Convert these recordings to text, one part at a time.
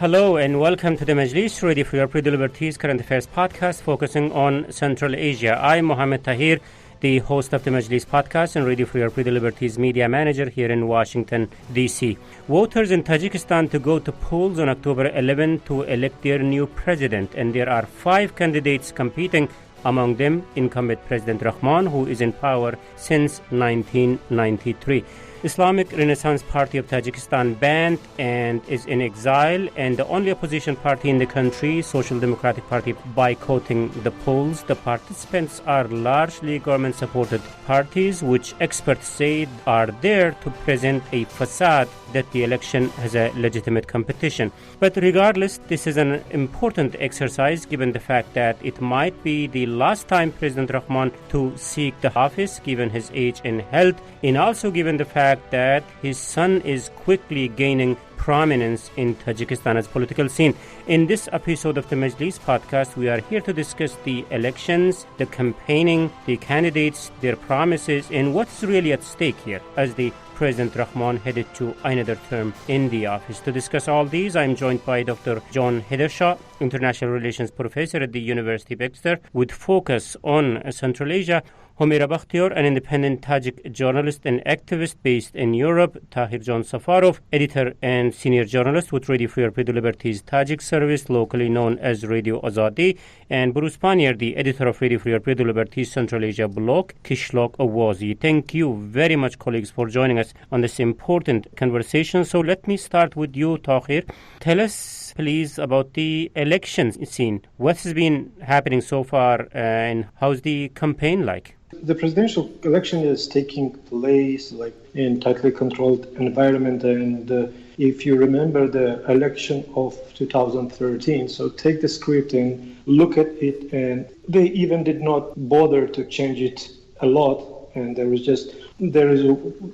Hello and welcome to the Majlis, ready for your Pre Liberties Current Affairs podcast focusing on Central Asia. I'm Muhammad Tahir, the host of the Majlis podcast and ready for your Pre Liberties Media Manager here in Washington, D.C. Voters in Tajikistan to go to polls on October 11 to elect their new president, and there are 5 candidates competing. Among them, incumbent President Rahman, who is in power since 1993. Islamic Renaissance Party of Tajikistan banned and is in exile, and the only opposition party in the country, Social Democratic Party, boycotting the polls. The participants are largely government-supported parties, which experts say are there to present a facade that the election has a legitimate competition. But regardless, this is an important exercise given the fact that it might be the last time President Rahman to seek the office, given his age and health, and also given the fact that his son is quickly gaining prominence in Tajikistan's political scene. In this episode of the Majlis podcast, we are here to discuss the elections, the campaigning, the candidates, their promises, and what's really at stake here as the President Rahman headed to another term in the office. To discuss all these, I'm joined by Dr. John Hedershaw, International Relations Professor at the University of Exeter, with focus on Central Asia. Humaira Bakhtiar, an independent Tajik journalist and activist based in Europe. Tahir John Safarov, editor and senior journalist with Radio Free Europe Liberties Tajik service, locally known as Radio Azadi. And Bruce Pannier, the editor of Radio Free Europe Liberties Central Asia blog, Kishlok Awazi. Thank you very much, colleagues, for joining us on this important conversation. So let me start with you, Tahir. Tell us, please, about the elections scene. What has been happening so far and how's the campaign like? The presidential election is taking place in tightly controlled environment, and if you remember the election of 2013, so take the script and look at it, and they even did not bother to change it a lot, and there is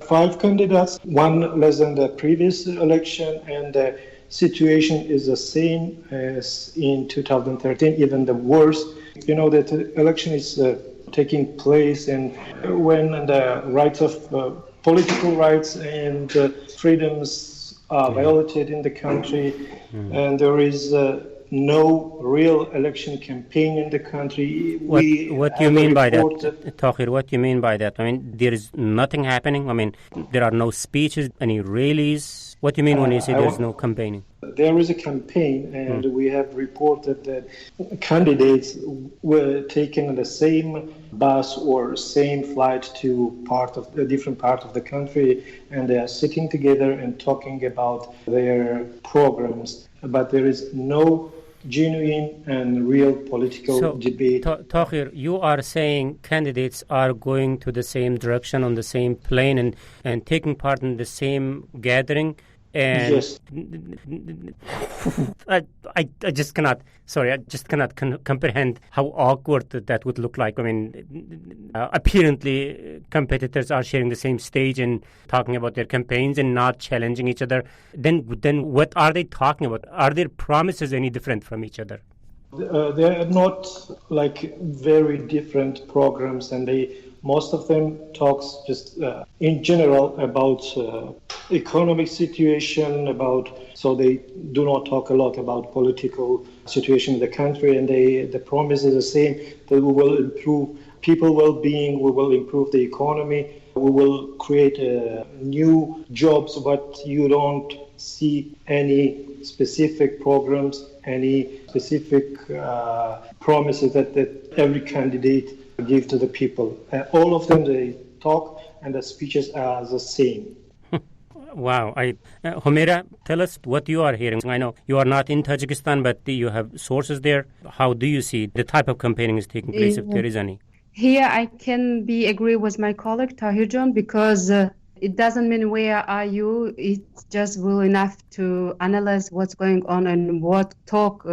5 candidates, one less than the previous election, and the situation is the same as in 2013, even the worse. You know that the election is taking place and when the rights of political rights and freedoms are violated in the country, and there is no real election campaign in the country. What do you mean by that, Tahir? What do you mean by that? I mean, there is nothing happening? I mean, there are no speeches, any rallies? What do you mean when you say there's no campaigning? There is a campaign, and we have reported that candidates were taken on the same bus or same flight to a different part of the country, and they are sitting together and talking about their programs. But there is no genuine and real political debate. Tahir, you are saying candidates are going to the same direction on the same plane and taking part in the same gathering. And yes. I just cannot comprehend how awkward that would look like. I mean, apparently competitors are sharing the same stage and talking about their campaigns and not challenging each other. Then what are they talking about? Are their promises any different from each other? They are not very different programs, and most of them talks just in general about economic situation, so they do not talk a lot about political situation in the country, and the promise is the same, that we will improve people well-being, we will improve the economy, we will create new jobs, but you don't see any specific programs, any specific promises that every candidate give to the people. All of them, they talk, and the speeches are the same. Wow. Humaira, tell us what you are hearing. I know you are not in Tajikistan, but you have sources there. How do you see the type of campaigning is taking place, if there is any? Here I can agree with my colleague Tahir John, because it doesn't mean where are you. It's just well enough to analyze what's going on and what talk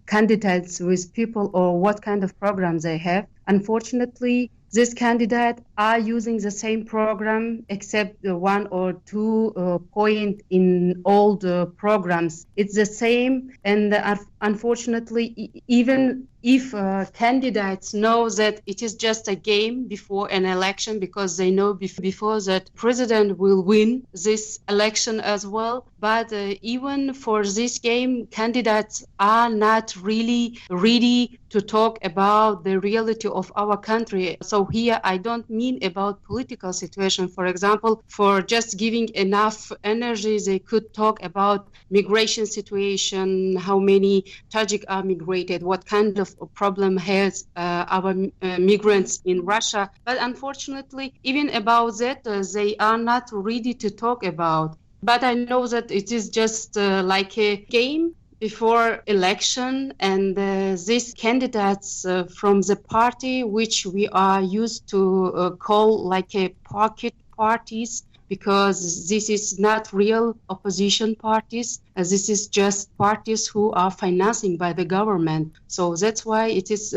candidates with people or what kind of programs they have. Unfortunately, this candidate are using the same program, except one or two point in all the programs. It's the same, and unfortunately, even if candidates know that it is just a game before an election, because they know before that president will win this election as well. But even for this game, candidates are not really ready to talk about the reality of our country. So here I don't mean about political situation. For example, for just giving enough energy, they could talk about migration situation, how many Tajik are migrated, what kind of problem has our migrants in Russia. But unfortunately, even about that, they are not ready to talk about. But I know that it is just like a game before election, and these candidates from the party, which we are used to call like a pocket parties, because this is not real opposition parties. This is just parties who are financing by the government. So that's why it is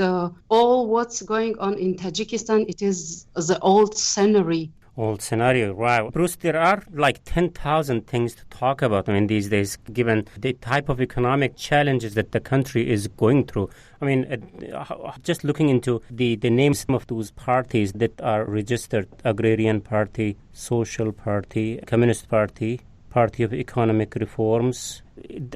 all what's going on in Tajikistan. It is the old scenery. Old scenario, wow. Bruce, there are like 10,000 things to talk about, I mean, these days, given the type of economic challenges that the country is going through. I mean, just looking into the names of those parties that are registered: Agrarian Party, Social Party, Communist Party, Party of Economic Reforms.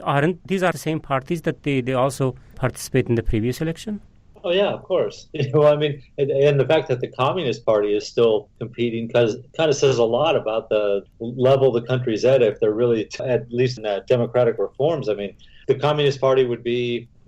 Aren't these are the same parties that they also participate in the previous election? Oh yeah, of course. I mean, and the fact that the Communist Party is still competing kind of says a lot about the level the country's at. If they're really, at least in democratic reforms, I mean, the Communist Party would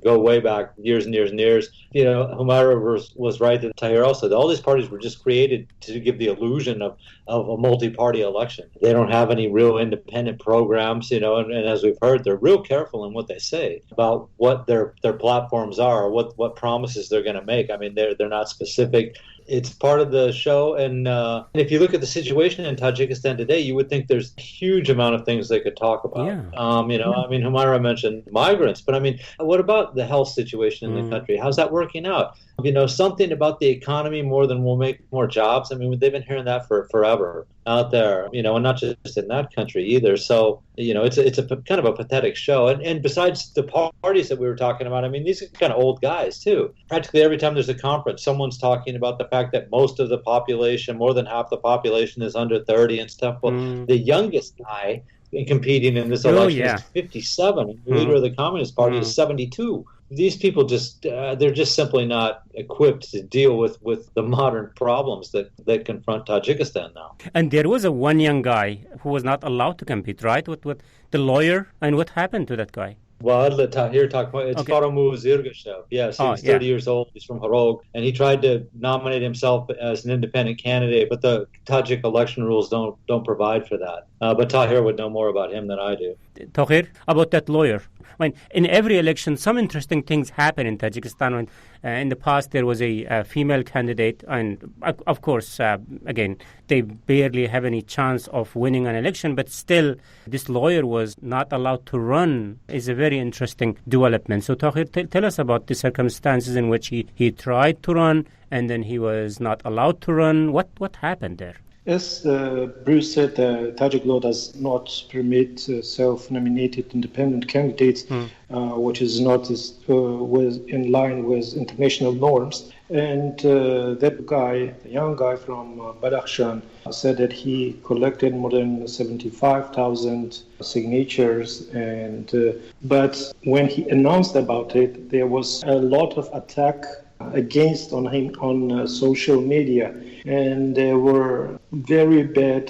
go way back years and years and years. You know, Humaira was right that Tahir also. All these parties were just created to give the illusion of a multi-party election. They don't have any real independent programs, you know, and as we've heard, they're real careful in what they say about what their platforms are, what promises they're going to make. I mean, they're not specific. It's part of the show, and if you look at the situation in Tajikistan today, you would think there's a huge amount of things they could talk about. Yeah. You know, I mean, Humaira mentioned migrants, but I mean, what about the health situation in the country? How's that working out? You know, something about the economy more than we'll make more jobs. I mean, they've been hearing that for forever out there, you know, and not just in that country either. So, you know, it's a kind of a pathetic show. And besides the parties that we were talking about, I mean, these are kind of old guys too. Practically every time there's a conference, someone's talking about the fact that most of the population, more than half the population, is under 30 and stuff. Well, the youngest guy competing in this election is 57, and the leader of the Communist Party is 72. These people they're just simply not equipped to deal with the modern problems that confront Tajikistan now. And there was one young guy who was not allowed to compete, right? With the lawyer, and what happened to that guy? Well, I'd let Tahir talk about it. It's Faramu Zirgashev. Yes, he's 30 years old. He's from Harog, and he tried to nominate himself as an independent candidate, but the Tajik election rules don't provide for that. But Tahir would know more about him than I do. Tahir, about that lawyer. I mean, in every election, some interesting things happen in Tajikistan. In the past, there was a female candidate, and of course, again, they barely have any chance of winning an election, but still, this lawyer was not allowed to run. Is a very interesting development. So, Tahir, tell us about the circumstances in which he tried to run, and then he was not allowed to run. What happened there? As Bruce said, the Tajik law does not permit self-nominated independent candidates, which is not in line with international norms. And that guy, the young guy from Badakhshan, said that he collected more than 75,000 signatures. But when he announced about it, there was a lot of attack against on him on social media, and there were very bad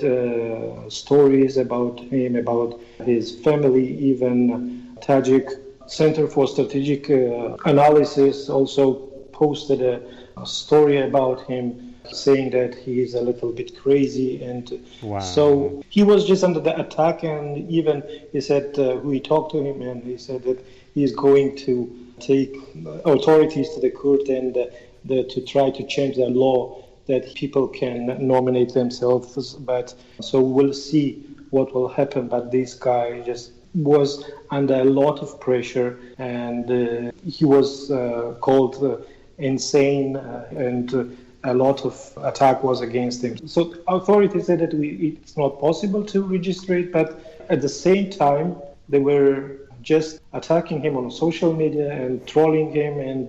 stories about him, about his family. Even Tajik Center for Strategic Analysis also posted a story about him, saying that he is a little bit crazy, and so he was just under the attack. And even he said we talked to him, and he said that he is going to take authorities to the court and to try to change the law that people can nominate themselves. But so we'll see what will happen. But this guy just was under a lot of pressure, and he was called insane and a lot of attack was against him. So authorities said that it's not possible to register it, but at the same time, they were just attacking him on social media and trolling him, and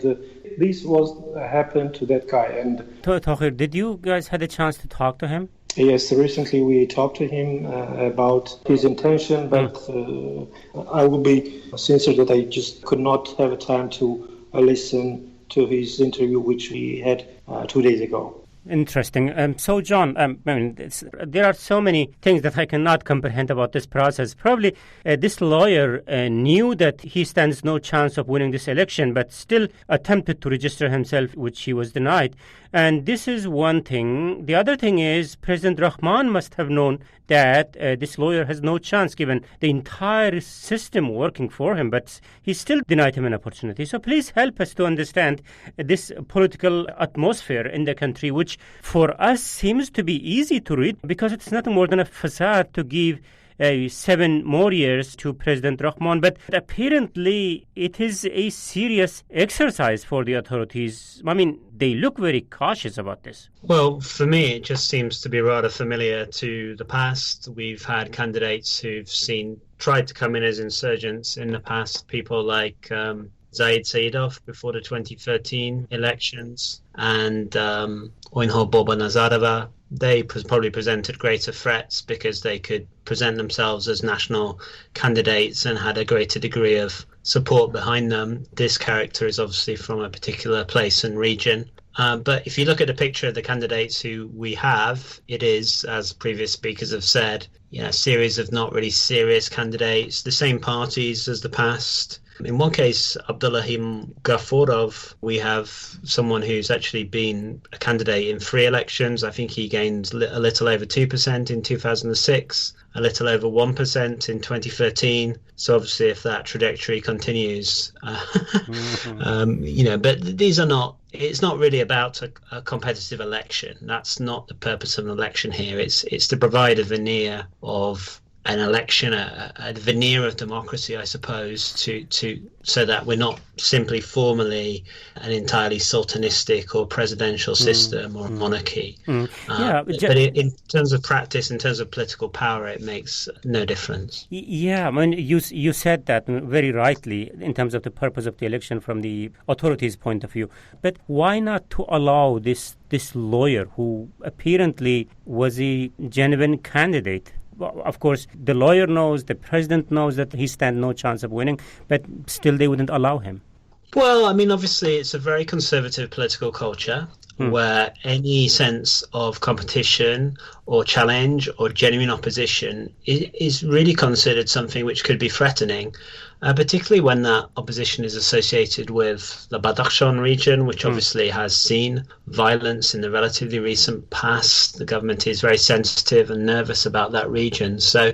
this was happened to that guy. And Tahir, did you guys had a chance to talk to him? Yes, recently we talked to him about his intention, but I will be sincere that I just could not have a time to listen to his interview, which we had 2 days ago. Interesting. So, John, there are so many things that I cannot comprehend about this process. Probably this lawyer knew that he stands no chance of winning this election, but still attempted to register himself, which he was denied. And this is one thing. The other thing is President Rahman must have known that this lawyer has no chance given the entire system working for him, but he still denied him an opportunity. So please help us to understand this political atmosphere in the country, which for us seems to be easy to read because it's nothing more than a facade to give 7 more years to President Rahman. But apparently it is a serious exercise for the authorities. I mean, they look very cautious about this. Well, for me, it just seems to be rather familiar to the past. We've had candidates who've tried to come in as insurgents in the past, people like Zaid Saidov before the 2013 elections and Oinho Boba Nazarova. They probably presented greater threats because they could present themselves as national candidates and had a greater degree of support behind them. This character is obviously from a particular place and region. But if you look at the picture of the candidates who we have, it is, as previous speakers have said, a series of not really serious candidates, the same parties as the past. In one case, Abdullahim Gafurov, we have someone who's actually been a candidate in 3 elections. I think he gained a little over 2% in 2006, a little over 1% in 2013. So obviously, if that trajectory continues, but these are not. It's not really about a competitive election. That's not the purpose of an election here. It's to provide a veneer of an election, a veneer of democracy, I suppose, to so that we're not simply formally an entirely sultanistic or presidential system or monarchy. But in terms of practice, in terms of political power, it makes no difference. Yeah, I mean, you said that very rightly in terms of the purpose of the election from the authorities' point of view. But why not to allow this lawyer who apparently was a genuine candidate? Of course, the lawyer knows, the president knows that he stands no chance of winning, but still they wouldn't allow him. Well, I mean, obviously, it's a very conservative political culture where any sense of competition or challenge or genuine opposition is really considered something which could be threatening, particularly when that opposition is associated with the Badakhshan region, which obviously has seen violence in the relatively recent past. The government is very sensitive and nervous about that region. So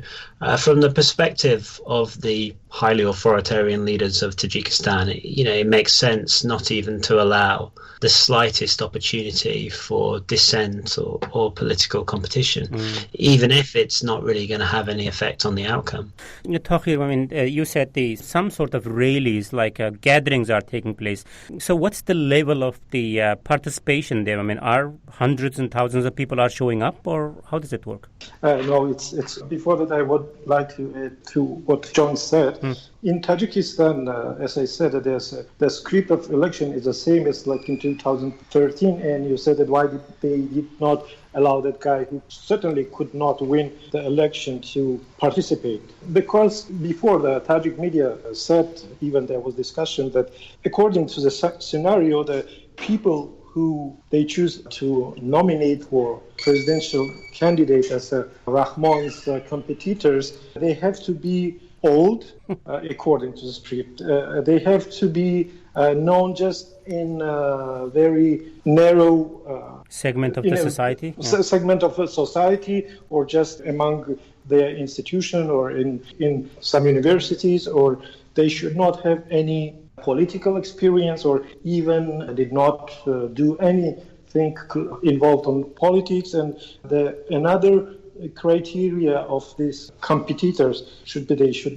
from the perspective of the highly authoritarian leaders of Tajikistan, it makes sense not even to allow the slightest opportunity for dissent or political competition, even if it's not really going to have any effect on the outcome. Tahir, I mean, you said some sort of rallies, like gatherings are taking place. So what's the level of the participation there? I mean, are hundreds and thousands of people are showing up, or how does it work? No, it's before that I would like to add to what John said. In Tajikistan, as I said, the script of election is the same as like in 2013, and you said that why they did not allow that guy who certainly could not win the election to participate. Because before the Tajik media said, even there was discussion that according to the scenario, the people who they choose to nominate for presidential candidate as Rahman's competitors, they have to be old, according to the script. They have to be known just in a very narrow segment of the society? Segment of a society, or just among their institution or in some universities, or they should not have any political experience or even did not do anything involved on politics. And another criteria of these competitors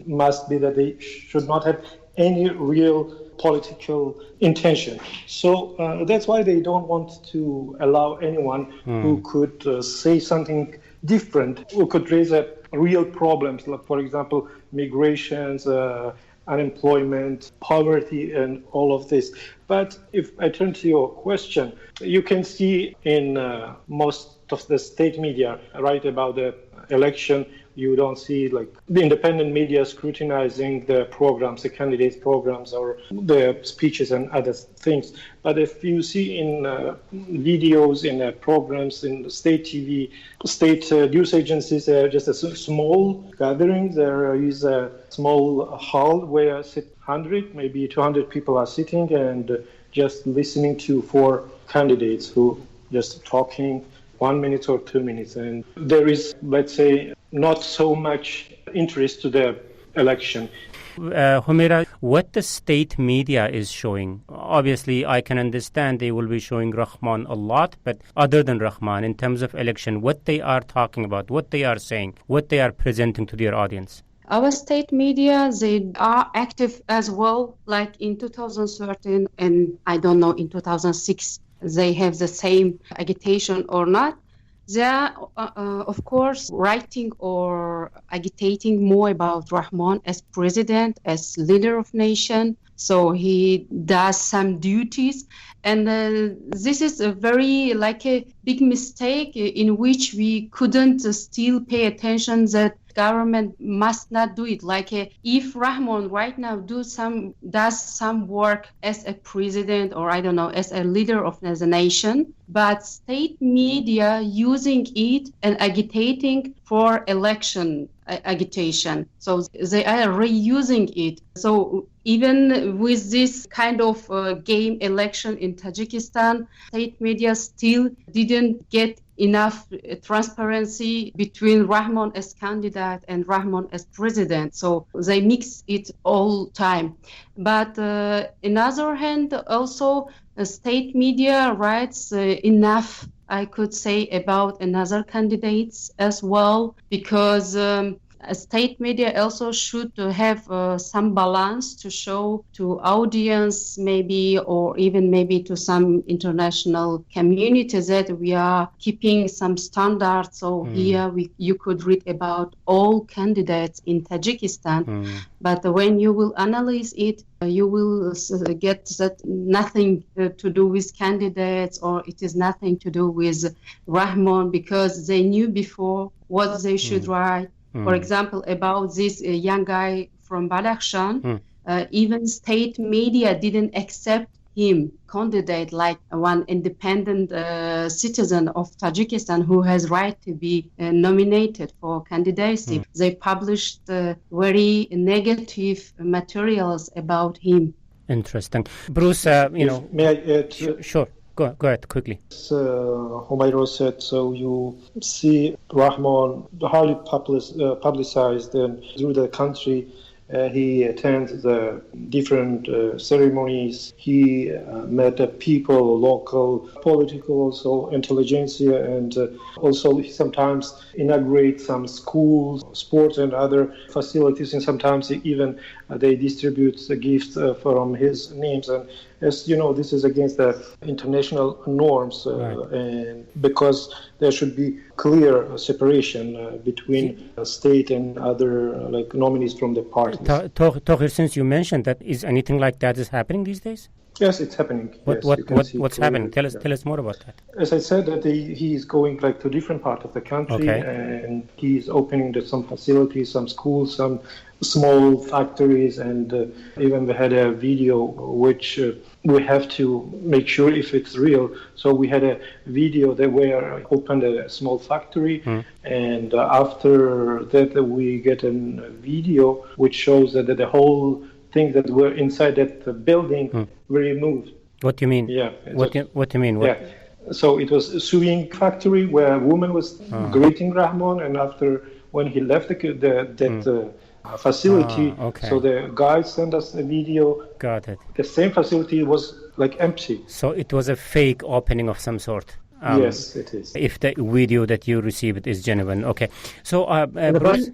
must be that they should not have any real political intention. So that's why they don't want to allow anyone who could say something different, who could raise real problems, like, for example, migrations, unemployment, poverty, and all of this. But if I turn to your question, you can see in most of the state media write about the election. You don't see like the independent media scrutinizing the programs, the candidates' programs, or the speeches and other things. But if you see in videos, in programs, in state TV, state news agencies, just a small gathering. There is a small hall where 100, maybe 200 people are sitting and just listening to 4 candidates who just talking 1 minute or 2 minutes. And there is, let's say, not so much interest to the election. Humaira, what the state media is showing, obviously I can understand they will be showing Rahman a lot, but other than Rahman, in terms of election, what they are talking about, what they are saying, what they are presenting to their audience? Our state media, they are active as well, like in 2013 and I don't know, in 2006, they have the same agitation or not. They are, of course, writing or agitating more about Rahman as president, as leader of nation. So he does some duties. And this is a very, like a big mistake in which we couldn't still pay attention that government must not do it. Like if Rahman right now does some work as a president or I don't know, as a leader of the nation, but state media using it and agitating for election agitation. So they are reusing it. So even with this kind of game election in Tajikistan, state media still didn't get enough transparency between Rahman as candidate and Rahman as president. So they mix it all time. But on the other hand, also state media writes enough, I could say, about another candidates as well, because state media also should have some balance to show to audience maybe, or even maybe to some international communities that we are keeping some standards. So here you could read about all candidates in Tajikistan, but when you will analyze it, you will get that nothing to do with candidates, or it is nothing to do with Rahman, because they knew before what they should write. For example, about this young guy from Badakhshan, even state media didn't accept him candidate like one independent citizen of Tajikistan who has right to be nominated for candidacy. They published very negative materials about him. Interesting. Bruce, May I add? Sure. Go ahead, quickly. Humaira said, so you see Rahman highly publicized and through the country. He attends the different ceremonies. He met the people, local, political, also intelligentsia, and also he sometimes inaugurate some schools, sports, and other facilities, and sometimes even they distribute the gifts from his names. And as you know, this is against the international norms, and because there should be clear separation between state and other like nominees from the parties. Tahir, since you mentioned that, is anything like that is happening these days? Yes, it's happening. What's happening? Tell us more about that. As I said, that he is going like to different parts of the country, and he is opening some facilities, some schools, some small factories, and even we had a video which we have to make sure if it's real. So we had a video that where opened a small factory, and after that we get a video which shows that the whole thing that were inside that building were removed. What do you mean? Yeah. What do you mean? Yeah. So it was a sewing factory where a woman was greeting Rahman, and after when he left that facility, so the guys sent us a video. Got it. The same facility was like empty. So it was a fake opening of some sort. Yes, it is. If the video that you received is genuine. Okay. So, Bruce,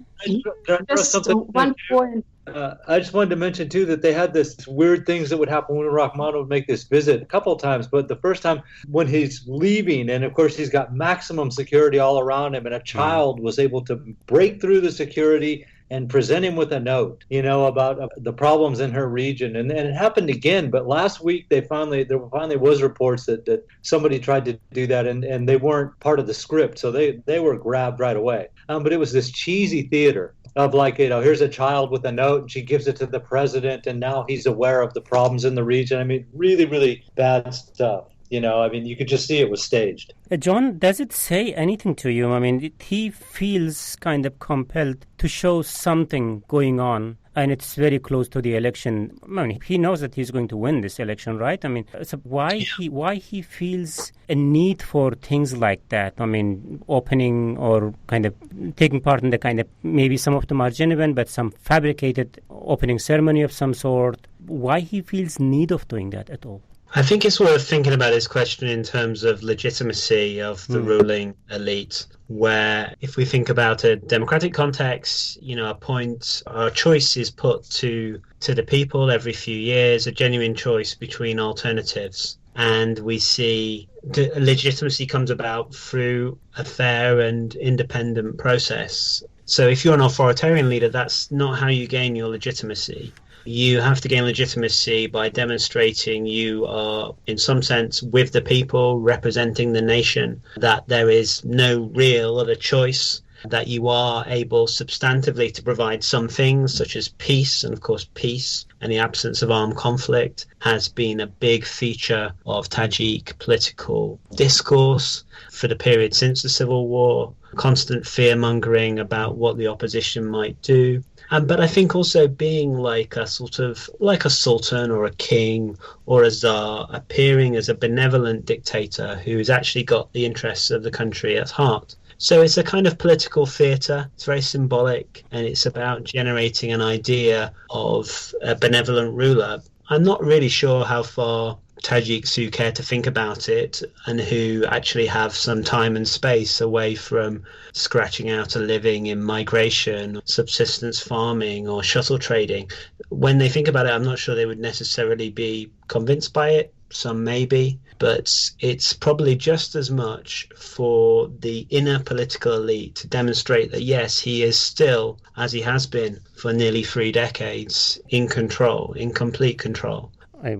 Just one point. I just wanted to mention, too, that they had this weird things that would happen when Rahman would make this visit a couple of times. But the first time when he's leaving, and of course, he's got maximum security all around him, and a child was able to break through the security and present him with a note, about the problems in her region. And it happened again. But last week, there finally was reports that somebody tried to do that, and they weren't part of the script. So they were grabbed right away. But it was this cheesy theater of here's a child with a note, and she gives it to the president, and now he's aware of the problems in the region. I mean, really, really bad stuff. You could just see it was staged. John, does it say anything to you? I mean, he feels kind of compelled to show something going on, and it's very close to the election. I mean, he knows that he's going to win this election, right? I mean, so why he feels a need for things like that? I mean, opening or kind of taking part in the kind of, maybe some of them are genuine, but some fabricated opening ceremony of some sort. Why he feels need of doing that at all? I think it's worth thinking about this question in terms of legitimacy of the ruling elite, where if we think about a democratic context, a choice is put to the people every few years, a genuine choice between alternatives. And we see the legitimacy comes about through a fair and independent process. So if you're an authoritarian leader, that's not how you gain your legitimacy. You have to gain legitimacy by demonstrating you are, in some sense, with the people, representing the nation, that there is no real other choice, that you are able substantively to provide some things such as peace. And of course, peace and the absence of armed conflict has been a big feature of Tajik political discourse for the period since the Civil War. Constant fear-mongering about what the opposition might do. But I think also being like a sultan or a king or a czar, appearing as a benevolent dictator who's actually got the interests of the country at heart. So it's a kind of political theatre. It's very symbolic, and it's about generating an idea of a benevolent ruler. I'm not really sure how far Tajiks who care to think about it and who actually have some time and space away from scratching out a living in migration, subsistence farming or shuttle trading. When they think about it, I'm not sure they would necessarily be convinced by it. Some may be, but it's probably just as much for the inner political elite to demonstrate that, yes, he is still, as he has been for nearly 3 decades, in control, in complete control.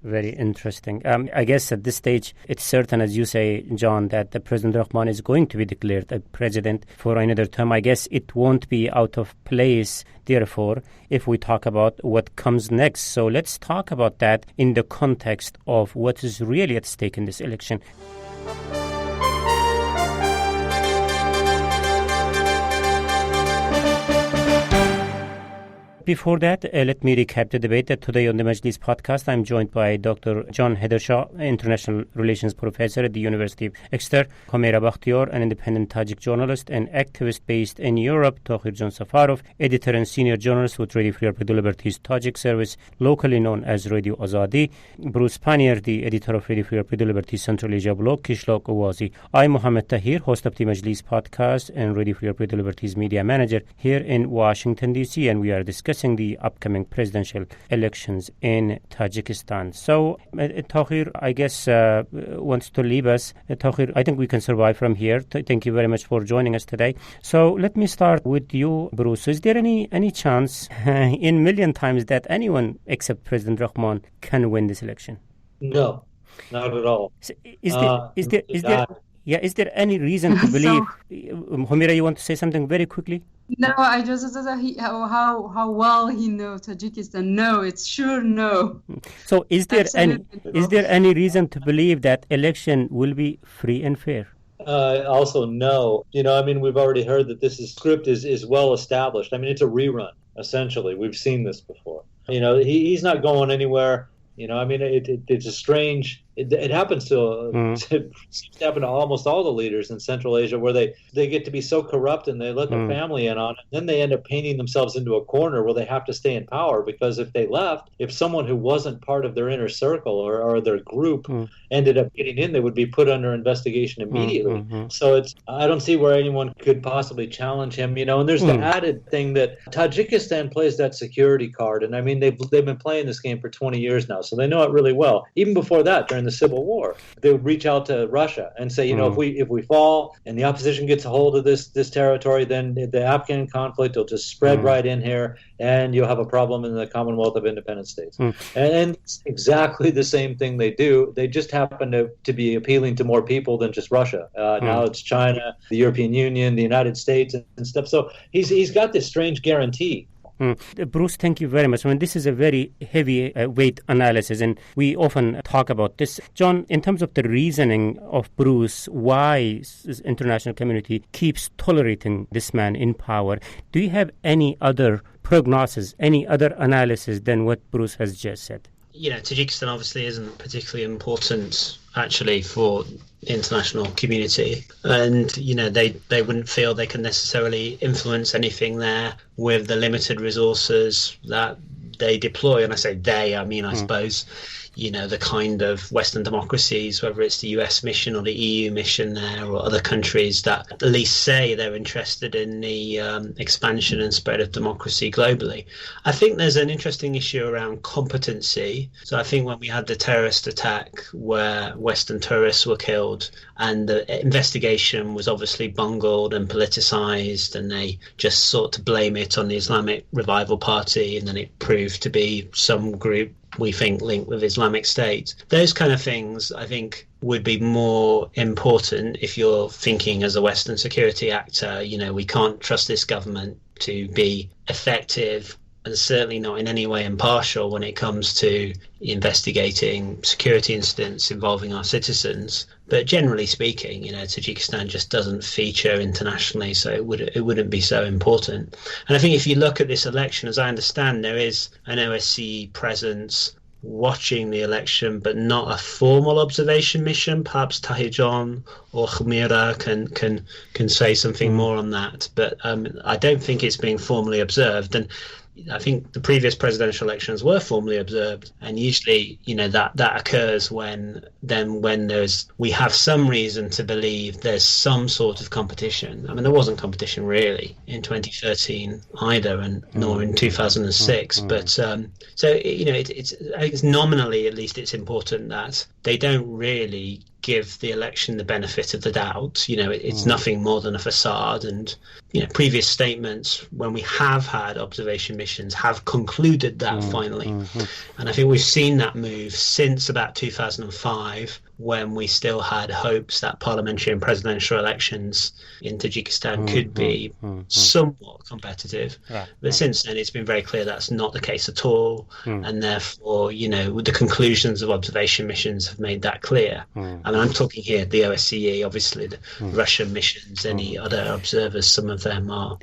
Very interesting. I guess at this stage, it's certain, as you say, John, that the President Rahman is going to be declared a president for another term. I guess it won't be out of place, therefore, if we talk about what comes next. So let's talk about that in the context of what is really at stake in this election. Before that, let me recap the debate that today on the Majlis podcast. I'm joined by Dr. John Hedershah, International Relations Professor at the University of Exeter, Humaira Bakhtiar, an independent Tajik journalist and activist based in Europe, Tahir John Safarov, editor and senior journalist with Radio Free Alfredo Liberties Tajik service, locally known as Radio Azadi, Bruce Pannier, the editor of Radio Free Alfredo Liberties Central Asia blog, Kishlok Owazi. I'm Muhammad Tahir, host of the Majlis podcast and Radio Free Alfredo Liberties media manager here in Washington, D.C., and we are discussing the upcoming presidential elections in Tajikistan. So, Tahir, I guess, wants to leave us. Tahir, I think we can survive from here. Thank you very much for joining us today. So, let me start with you, Bruce. Is there any chance in million times that anyone except President Rahman can win this election? No, not at all. So is there any reason to believe? Humaira, you want to say something very quickly? No, I just said how well he knows Tajikistan. No, it's sure no. So is there any reason to believe that election will be free and fair? Also, no. We've already heard that this script is well established. It's a rerun, essentially. We've seen this before. He's not going anywhere. It's a strange it happens it seems to happen to almost all the leaders in Central Asia, where they get to be so corrupt and they let their family in on it. Then they end up painting themselves into a corner where they have to stay in power, because if they left, if someone who wasn't part of their inner circle or their group ended up getting in, they would be put under investigation immediately. So I don't see where anyone could possibly challenge him, and there's the added thing that Tajikistan plays that security card. And I mean, they've been playing this game for 20 years now, so they know it really well. Even before that, during the Civil War, they would reach out to Russia and say, if we fall and the opposition gets a hold of this territory, then the Afghan conflict will just spread right in here, and you'll have a problem in the Commonwealth of Independent States. And it's exactly the same thing they do. They just happen to be appealing to more people than just Russia. Now it's China, the European Union, the United States, and stuff. So he's got this strange guarantee. Bruce, thank you very much. I mean, this is a very heavy weight analysis, and we often talk about this. John, in terms of the reasoning of Bruce, why the international community keeps tolerating this man in power, do you have any other prognosis, any other analysis than what Bruce has just said? Tajikistan obviously isn't particularly important actually for the international community, and they wouldn't feel they can necessarily influence anything there with the limited resources that they deploy. And I say they, I mean I suppose the kind of Western democracies, whether it's the US mission or the EU mission there, or other countries that at least say they're interested in the expansion and spread of democracy globally. I think there's an interesting issue around competency. So I think when we had the terrorist attack where Western tourists were killed, and the investigation was obviously bungled and politicized, and they just sought to blame it on the Islamic Revival Party, and then it proved to be some group we think linked with Islamic State. Those kind of things, I think, would be more important if you're thinking as a Western security actor. We can't trust this government to be effective, and certainly not in any way impartial when it comes to investigating security incidents involving our citizens. But generally speaking, Tajikistan just doesn't feature internationally, so it wouldn't be so important. And I think if you look at this election, as I understand, there is an OSCE presence watching the election, but not a formal observation mission. Perhaps Tahir John or Khamira can say something more on that. But I don't think it's being formally observed. And I think the previous presidential elections were formally observed, and usually, that occurs when we have some reason to believe there's some sort of competition. I mean, there wasn't competition really in 2013 either, and nor in 2006. But it's nominally, at least, it's important that they don't really give the election the benefit of the doubt. It's nothing more than a facade, and previous statements when we have had observation missions have concluded that finally. And I think we've seen that move since about 2005, when we still had hopes that parliamentary and presidential elections in Tajikistan could be somewhat competitive. But since then, it's been very clear that's not the case at all. And therefore, the conclusions of observation missions have made that clear. I mean, I'm talking here the OSCE, obviously the Russian missions, any other observers, some of them are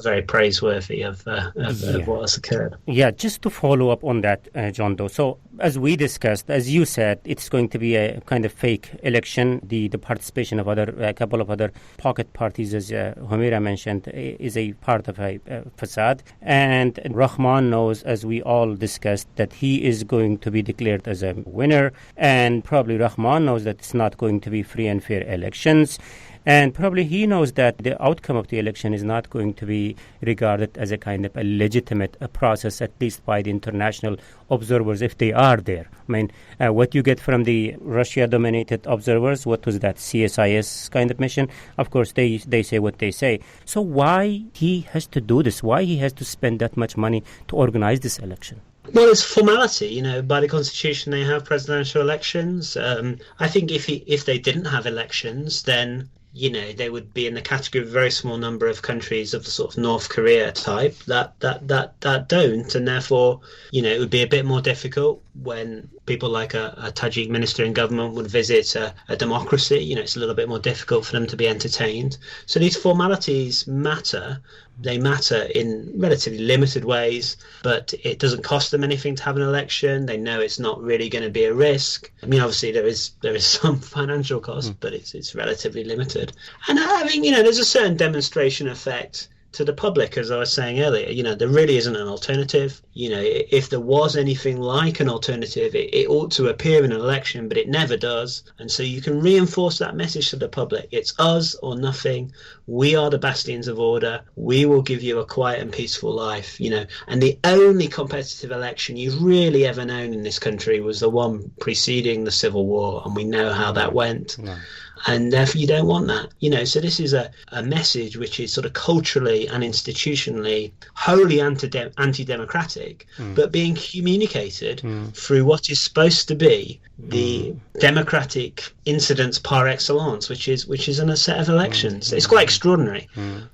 very praiseworthy of what has occurred. Yeah, just to follow up on that, John, though. So as we discussed, as you said, it's going to be a kind of fake election. The participation of a couple of other pocket parties, as Humira mentioned, is a part of a facade. And Rahman knows, as we all discussed, that he is going to be declared as a winner. And probably Rahman knows that it's not going to be free and fair elections. And probably he knows that the outcome of the election is not going to be regarded as a kind of a legitimate process, at least by the international observers, if they are there. I mean, what you get from the Russia-dominated observers, what was that, CSIS kind of mission? Of course, they say what they say. So why he has to do this? Why he has to spend that much money to organize this election? Well, it's formality. By the Constitution, they have presidential elections. I think if they didn't have elections, then they would be in the category of a very small number of countries of the sort of North Korea type that don't, and therefore, it would be a bit more difficult. when people like a Tajik minister in government would visit a democracy, it's a little bit more difficult for them to be entertained. So these formalities matter. They matter in relatively limited ways, but it doesn't cost them anything to have an election. They know it's not really going to be a risk. I mean, obviously there is some financial cost, but it's relatively limited. And I mean, there's a certain demonstration effect to the public, as I was saying earlier. There really isn't an alternative. If there was anything like an alternative, it ought to appear in an election, but it never does. And so you can reinforce that message to the public. It's us or nothing. We are the bastions of order. We will give you a quiet and peaceful life, And the only competitive election you've really ever known in this country was the one preceding the Civil War, and we know how that went. No. And therefore you don't want that, So this is a message which is sort of culturally and institutionally wholly anti-democratic, but being communicated through what is supposed to be the democratic incidents par excellence, which is in a set of elections. It's quite extraordinary.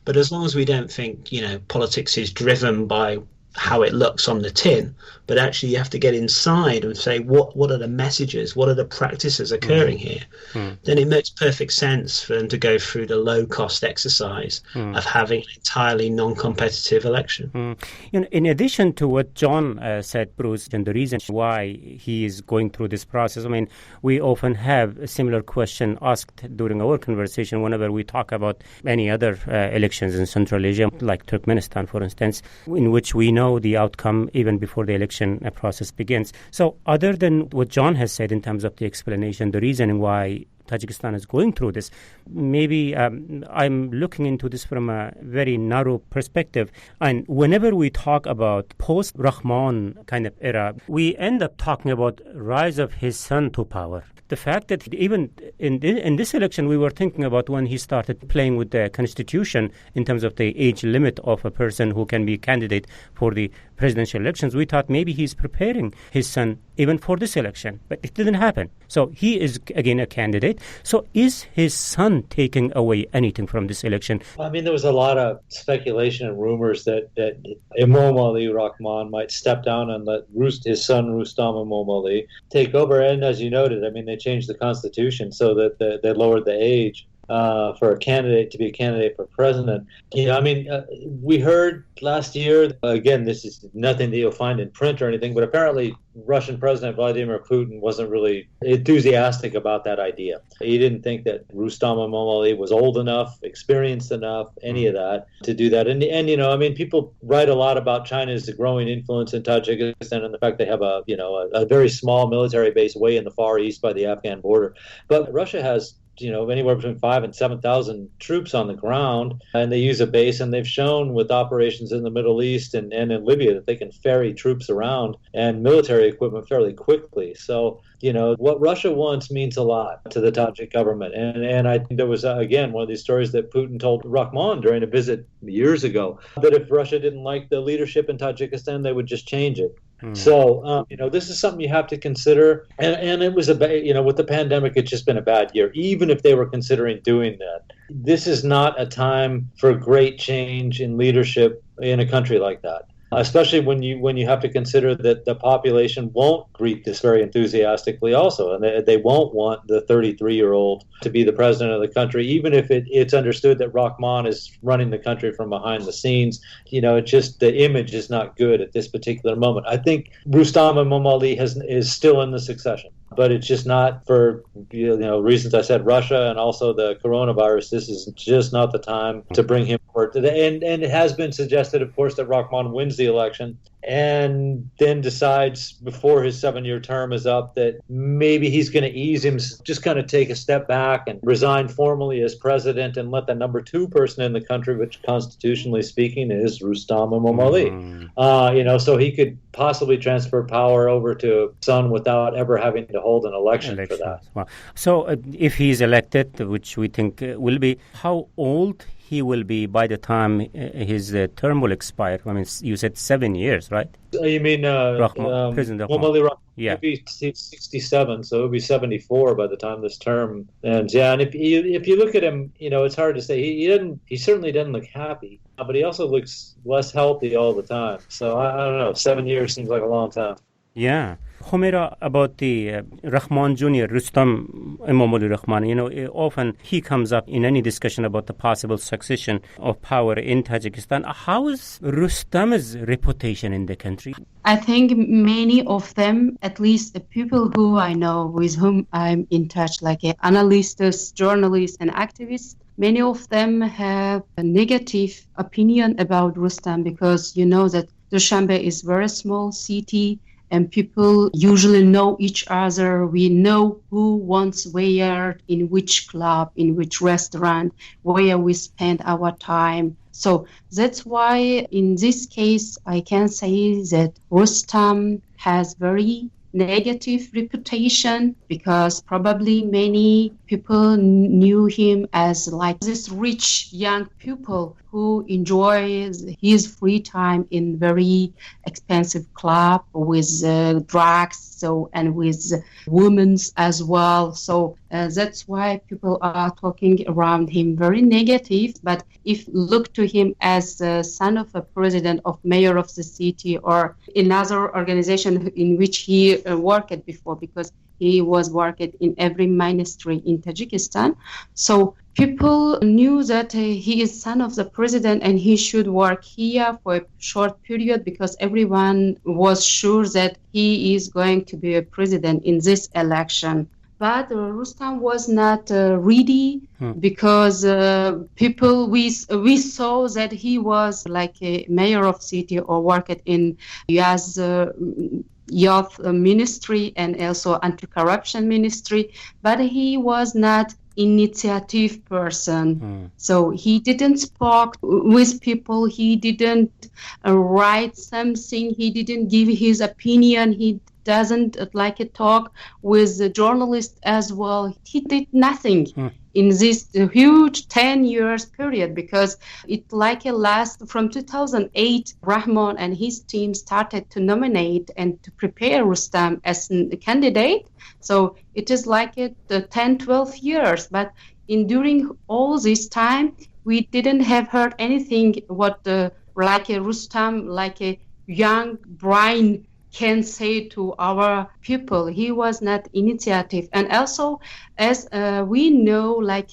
But as long as we don't think, politics is driven by how it looks on the tin, but actually you have to get inside and say what are the messages, what are the practices occurring here, then it makes perfect sense for them to go through the low-cost exercise of having an entirely non-competitive election. In addition to what John said, Bruce, and the reason why he is going through this process, I mean, we often have a similar question asked during our conversation whenever we talk about any other elections in Central Asia, like Turkmenistan, for instance, in which we know the outcome even before the election process begins. So other than what John has said in terms of the explanation, the reasoning why Tajikistan is going through this, maybe I'm looking into this from a very narrow perspective. And whenever we talk about post-Rahman kind of era, we end up talking about rise of his son to power. The fact that even in this election, we were thinking about when he started playing with the constitution in terms of the age limit of a person who can be candidate for the presidential elections, we thought maybe he's preparing his son even for this election. But it didn't happen. So he is, again, a candidate. So is his son taking away anything from this election? I mean, there was a lot of speculation and rumors that Imam Ali Rahman might step down and let his son Rustam Imam Ali take over. And as you noted, I mean, they changed the constitution so that they lowered the age for a candidate to be a candidate for president. We heard last year, again, this is nothing that you'll find in print or anything, but apparently Russian President Vladimir Putin wasn't really enthusiastic about that idea. He didn't think that Rustam Imam Ali was old enough, experienced enough, any of that to do that. And people write a lot about China's growing influence in Tajikistan and the fact they have a very small military base way in the far east by the Afghan border. But Russia has anywhere between 5,000 and 7,000 troops on the ground, and they use a base, and they've shown with operations in the Middle East and in Libya that they can ferry troops around and military equipment fairly quickly. So, what Russia wants means a lot to the Tajik government. And I think there was, again, one of these stories that Putin told Rahman during a visit years ago, that if Russia didn't like the leadership in Tajikistan, they would just change it. So, this is something you have to consider. And it was with the pandemic, it's just been a bad year. Even if they were considering doing that, this is not a time for great change in leadership in a country like that. Especially when you have to consider that the population won't greet this very enthusiastically also, and they won't want the 33-year-old to be the president of the country, even if it's understood that Rahman is running the country from behind the scenes. It's just the image is not good at this particular moment. I think Rustam Imam Ali is still in the succession, but it's just not for reasons I said, Russia and also the coronavirus. This is just not the time to bring him forward. And it has been suggested, of course, that Rahman wins the election and then decides before his 7-year term is up that maybe he's going to ease him, just kind of take a step back and resign formally as president and let the number 2 person in the country, which constitutionally speaking is Rustam Imam Ali. So he could possibly transfer power over to son without ever having to hold an election for that. Wow. So if he's elected, which we think will be, how old he will be by the time his term will expire? I mean, you said 7 years, right? You mean President Rahman? Yeah. He'll be 67, so he'll be 74 by the time this term ends. Yeah, and if you look at him, it's hard to say. He certainly doesn't look happy, but he also looks less healthy all the time. So I don't know. 7 years seems like a long time. Yeah. Humaira, about the Rahman Jr., Rustam Imamul Rahman, often he comes up in any discussion about the possible succession of power in Tajikistan. How is Rustam's reputation in the country? I think many of them, at least the people who I know, with whom I'm in touch, like analysts, journalists, and activists, many of them have a negative opinion about Rustam because you know that Dushanbe is a very small city and people usually know each other. We know who wants where, in which club, in which restaurant, where we spend our time. So that's why in this case, I can say that Rustam has very negative reputation because probably many people knew him as like this rich young people who enjoys his free time in very expensive club with drugs and with women as well. So that's why people are talking around him very negative. But if look to him as the son of a president of mayor of the city or another organization in which he worked before, because he was working in every ministry in Tajikistan. So people knew that he is son of the president and he should work here for a short period because everyone was sure that he is going to be a president in this election. But Rustam was not ready because we saw that he was like a mayor of city or worked in Yaz youth ministry and also anti-corruption ministry, but he was not initiative person. So he didn't speak with people, he didn't write something, he didn't give his opinion, he doesn't like a talk with the journalists as well. He did nothing in this huge 10 years period because it like a last from 2008, Rahman and his team started to nominate and to prepare Rustam as a candidate. So it is like 10, 12 years. But during all this time, we didn't have heard anything what like a Rustam, like a young brain can say to our people. He was not initiative. And also, as we know, like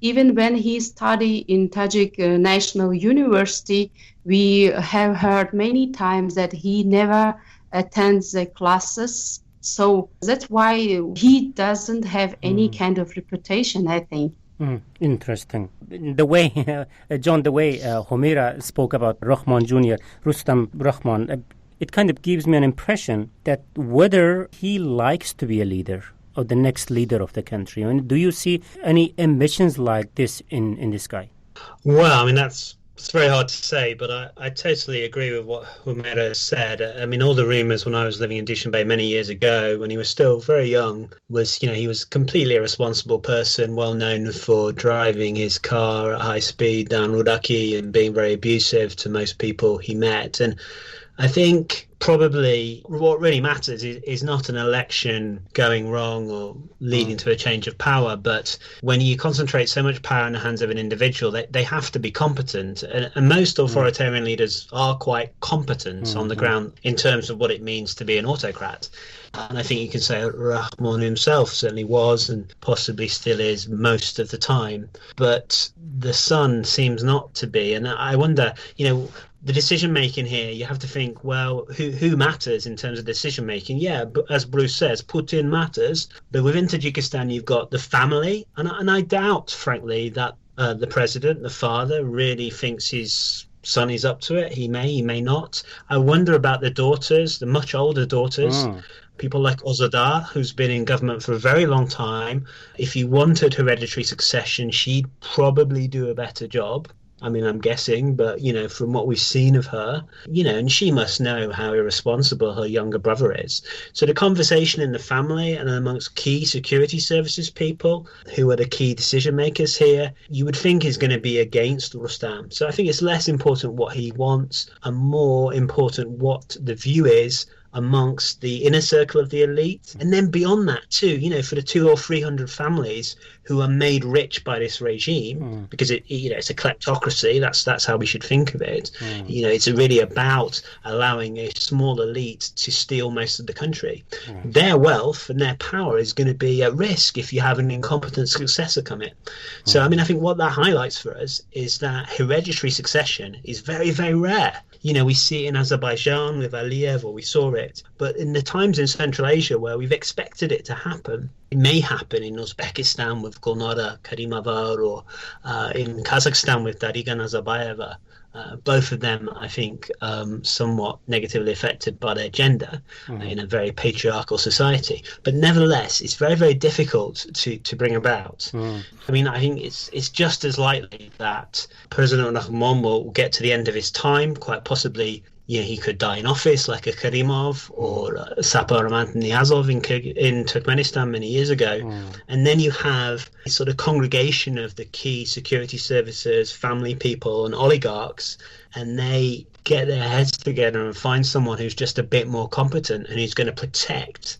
even when he studied in Tajik National University, we have heard many times that he never attends the classes. So that's why he doesn't have any kind of reputation, I think. Interesting. The way, John, Humaira spoke about Rahman Jr., Rustam Rahman, it kind of gives me an impression that whether he likes to be a leader or the next leader of the country. I mean, do you see any ambitions like this in this guy? Well, I mean, it's very hard to say, but I totally agree with what Humaira said. I mean, all the rumours when I was living in Dushanbe many years ago, when he was still very young, was, he was a completely irresponsible person, well known for driving his car at high speed down Rudaki and being very abusive to most people he met. And I think probably what really matters is not an election going wrong or leading to a change of power, but when you concentrate so much power in the hands of an individual, they have to be competent. And most authoritarian leaders are quite competent on the ground in terms of what it means to be an autocrat. And I think you can say Rahman himself certainly was and possibly still is most of the time. But the son seems not to be. And I wonder, the decision making here, you have to think, well, who matters in terms of decision making? Yeah, but as Bruce says, Putin matters. But within Tajikistan, you've got the family. And I doubt, frankly, that the president, the father, really thinks his son is up to it. He may not. I wonder about the daughters, the much older daughters. People like Ozadar, who's been in government for a very long time. If you wanted hereditary succession, she'd probably do a better job. I mean, I'm guessing, but, from what we've seen of her, and she must know how irresponsible her younger brother is. So the conversation in the family and amongst key security services people who are the key decision makers here, you would think is going to be against Rustam. So I think it's less important what he wants and more important what the view is amongst the inner circle of the elite. And then beyond that too, for the 200 or 300 families who are made rich by this regime, because it's a kleptocracy. That's how we should think of it. It's really about allowing a small elite to steal most of the country. Their wealth and their power is going to be at risk if you have an incompetent successor come in. So, I think what that highlights for us is that hereditary succession is very, very rare. We see it in Azerbaijan with Aliyev, or we saw it. But in the times in Central Asia where we've expected it to happen, it may happen in Uzbekistan with Gulnara Karimova, or in Kazakhstan with Dariga Nazarbayeva. Both of them, I think, somewhat negatively affected by their gender in a very patriarchal society. But nevertheless, it's very, very difficult to bring about. I think it's just as likely that President Rahmon will get to the end of his time, quite possibly. He could die in office like a Karimov or Sapar Niyazov in Turkmenistan many years ago. And then you have a sort of congregation of the key security services, family people and oligarchs, and they get their heads together and find someone who's just a bit more competent and who's going to protect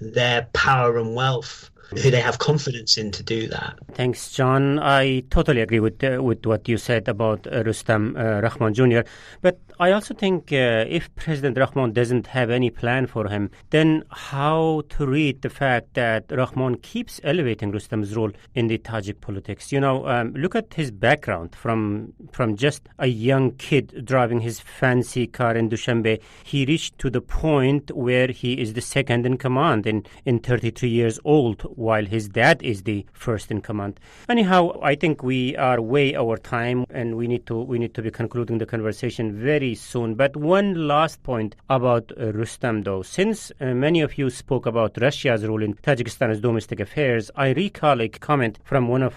their power and wealth, who they have confidence in to do that. Thanks, John. I totally agree with what you said about Rustam Rahman Jr. But I also think if President Rahman doesn't have any plan for him, then how to read the fact that Rahman keeps elevating Rustam's role in the Tajik politics? Look at his background from just a young kid driving his fancy car in Dushanbe. He reached to the point where he is the second in command in 33 years old, while his dad is the first in command. Anyhow, I think we are way over time, and we need to be concluding the conversation very soon. But one last point about Rustam, though. Since many of you spoke about Russia's role in Tajikistan's domestic affairs, I recall a comment from one of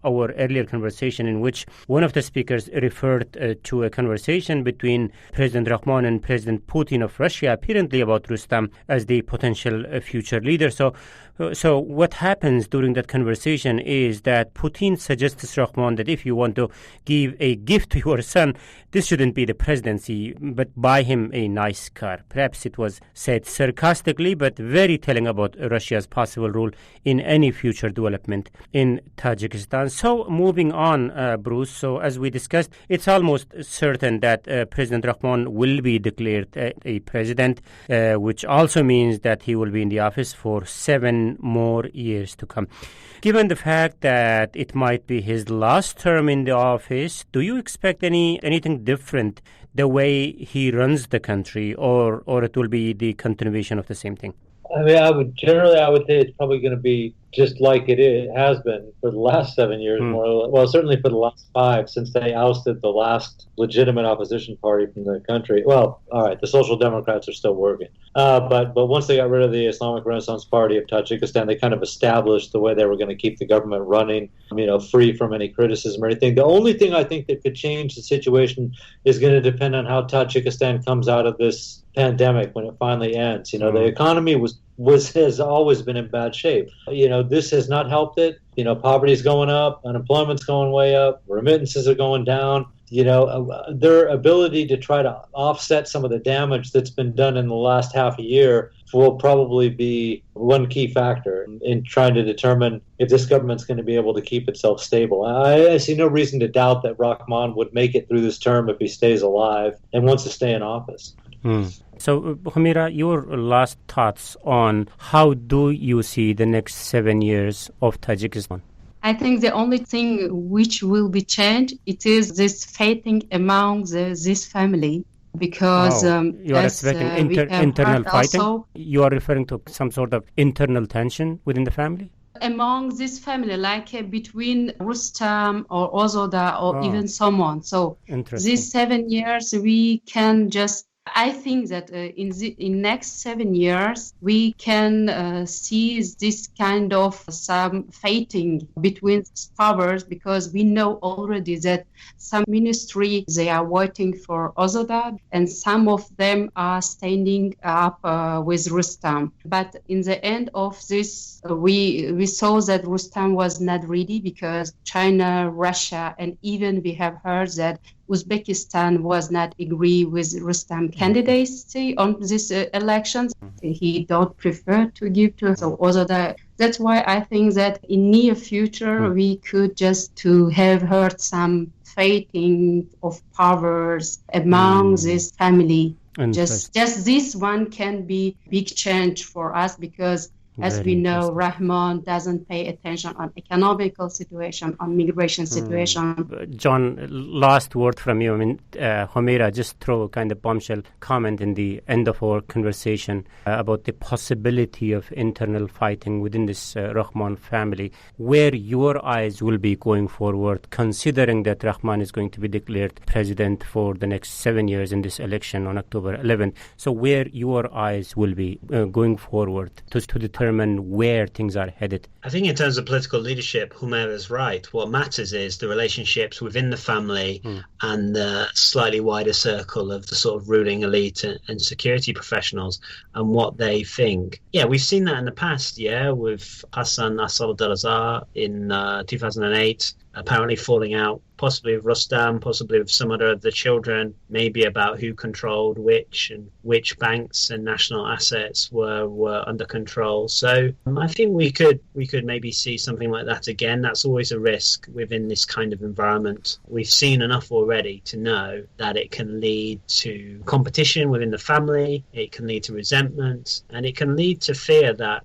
our earlier conversation in which one of the speakers referred to a conversation between President Rahman and President Putin of Russia, apparently about Rustam as the potential future leader. So what happens during that conversation is that Putin suggests to Rahman that if you want to give a gift to your son, this shouldn't be the presidency, but buy him a nice car. Perhaps it was said sarcastically, but very telling about Russia's possible role in any future development in Tajikistan. So moving on, Bruce, so as we discussed, it's almost certain that President Rahman will be declared a president, which also means that he will be in the office for 7 more years to come. Given the fact that it might be his last term in the office, do you expect anything different the way he runs the country, or it will be the continuation of the same thing? I would say it's probably going to be just like it has been for the last 7 years, more or less. Well, certainly for the last 5, since they ousted the last legitimate opposition party from the country. Well, all right, the Social Democrats are still working. But once they got rid of the Islamic Renaissance Party of Tajikistan, they kind of established the way they were going to keep the government running, free from any criticism or anything. The only thing I think that could change the situation is going to depend on how Tajikistan comes out of this pandemic when it finally ends. The economy has always been in bad shape. This has not helped it. Poverty's going up, unemployment's going way up, remittances are going down. Their ability to try to offset some of the damage that's been done in the last half a year will probably be one key factor in trying to determine if this government's going to be able to keep itself stable. I see no reason to doubt that Rahman would make it through this term if he stays alive and wants to stay in office. So, Hamira, your last thoughts on how do you see the next 7 years of Tajikistan? I think the only thing which will be changed, it is this fighting among this family. Because you are expecting internal fighting? Also, you are referring to some sort of internal tension within the family? Among this family, like between Rustam or Ozoda or even someone. So these 7 years, we can just, I think that in next 7 years, we can see this kind of some fighting between powers, because we know already that some ministry, they are waiting for Ozoda, and some of them are standing up with Rustam. But in the end of this, we saw that Rustam was not ready, because China, Russia, and even we have heard that Uzbekistan was not agree with Rustam candidacy on this elections. He don't prefer to give to. So also that's why I think that in near future we could just to have heard some fighting of powers among this family. Just this one can be big change for us because as we know, Rahman doesn't pay attention on economical situation, on migration situation. John, last word from you. I mean, Humaira, just throw a kind of bombshell comment in the end of our conversation about the possibility of internal fighting within this Rahman family, where your eyes will be going forward, considering that Rahman is going to be declared president for the next 7 years in this election on October 11th. So where your eyes will be going forward to determine where things are headed? I think in terms of political leadership, Humaira is right. What matters is the relationships within the family and the slightly wider circle of the sort of ruling elite and security professionals and what they think. Yeah, we've seen that in the past, with Hassan Nasrallah in 2008, apparently falling out, possibly with Rustam, possibly with some other of the children, maybe about who controlled which and which banks and national assets were under control. So I think we could maybe see something like that again. That's always a risk within this kind of environment. We've seen enough already to know that it can lead to competition within the family, it can lead to resentment, and it can lead to fear that,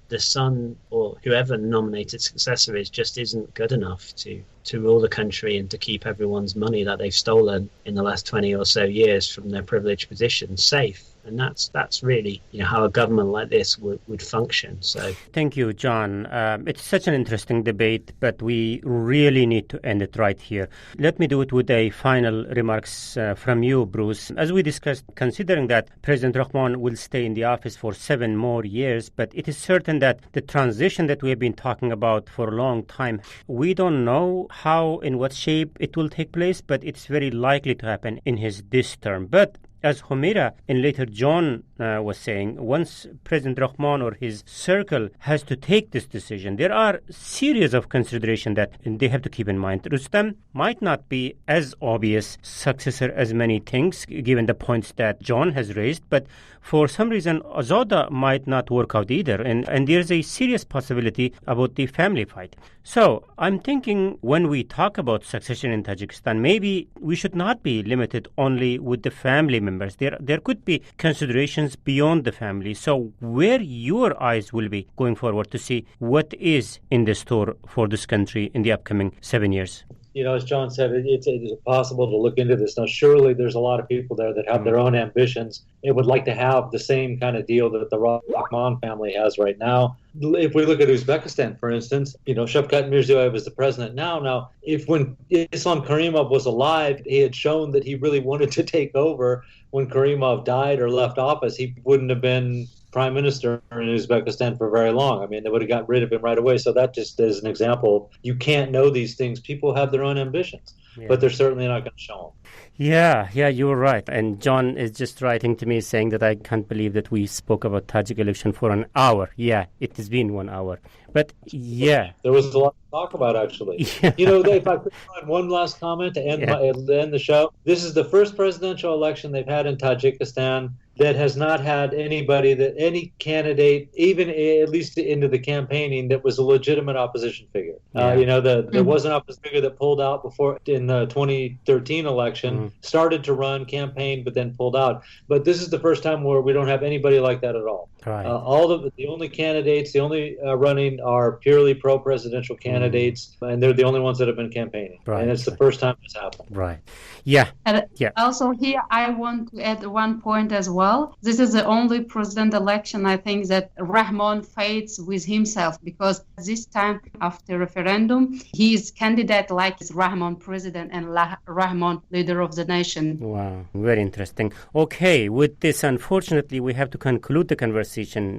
the son or whoever the nominated successor is just isn't good enough to rule the country and to keep everyone's money that they've stolen in the last 20 or so years from their privileged position safe. And that's really how a government like this would function. So thank you, John. It's such an interesting debate, but we really need to end it right here. Let me do it with a final remarks from you, Bruce. As we discussed, considering that President Rahman will stay in the office for 7 more years, but it is certain that the transition that we have been talking about for a long time, we don't know how, in what shape it will take place, but it's very likely to happen in this term. But as Humaira and later John was saying, once President Rahman or his circle has to take this decision, there are series of considerations that they have to keep in mind. Rustam might not be as obvious successor as many things, given the points that John has raised, but for some reason, Azada might not work out either, and there's a serious possibility about the family fight. So I'm thinking when we talk about succession in Tajikistan, maybe we should not be limited only with the family members. There could be considerations beyond the family. So where your eyes will be going forward to see what is in the store for this country in the upcoming 7 years? As John said, it's possible to look into this. Now, surely there's a lot of people there that have their own ambitions and would like to have the same kind of deal that the Rahman family has right now. If we look at Uzbekistan, for instance, Shavkat Mirziyoyev is the president now. Now, when Islam Karimov was alive, he had shown that he really wanted to take over. When Karimov died or left office, he wouldn't have been prime minister in Uzbekistan for very long. I mean, they would have got rid of him right away. So that just is an example. You can't know these things. People have their own ambitions, but they're certainly not going to show them. Yeah, you're right. And John is just writing to me saying that I can't believe that we spoke about Tajik election for an hour. Yeah, it has been 1 hour. But yeah. There was a lot to talk about, actually. Yeah. If I could find one last comment to end the show. This is the first presidential election they've had in Tajikistan that has not had any candidate, even at least into the campaigning, that was a legitimate opposition figure. There was an opposition figure that pulled out before in the 2013 election, started to run, campaign, but then pulled out. But this is the first time where we don't have anybody like that at all. Right. The only candidates, the only running are purely pro-presidential candidates, and they're the only ones that have been campaigning. Right. And it's the first time it's happened. Right. Yeah. And also here, I want to add one point as well. This is the only president election, I think, that Rahman fights with himself, because this time after referendum, he is candidate like Rahman president and Rahman leader of the nation. Wow. Very interesting. Okay. With this, unfortunately, we have to conclude the conversation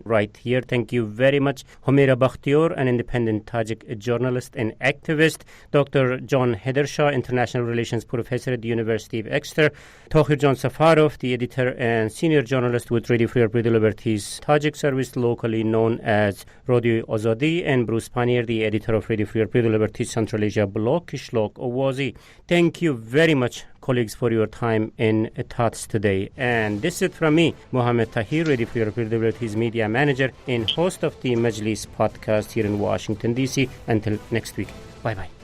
right here. Thank you very much, Humaira Bakhtiar. Tahir, an independent Tajik journalist and activist, Dr. John Hedershah, International Relations Professor at the University of Exeter, Tahir John Safarov, the editor and senior journalist with Radio Free Europe, Radio Liberties Tajik service, locally known as Radio Azadi, and Bruce Pannier, the editor of Radio Free Europe, Radio Liberties Central Asia blog, Kishlok Owazi. Thank you very much, colleagues, for your time in thoughts today. And this is it from me, Muhammad Tahir, Radio Free Europe, Radio Liberties Media Manager and host of the Majlis podcast here in Washington, D.C. Until next week. Bye-bye.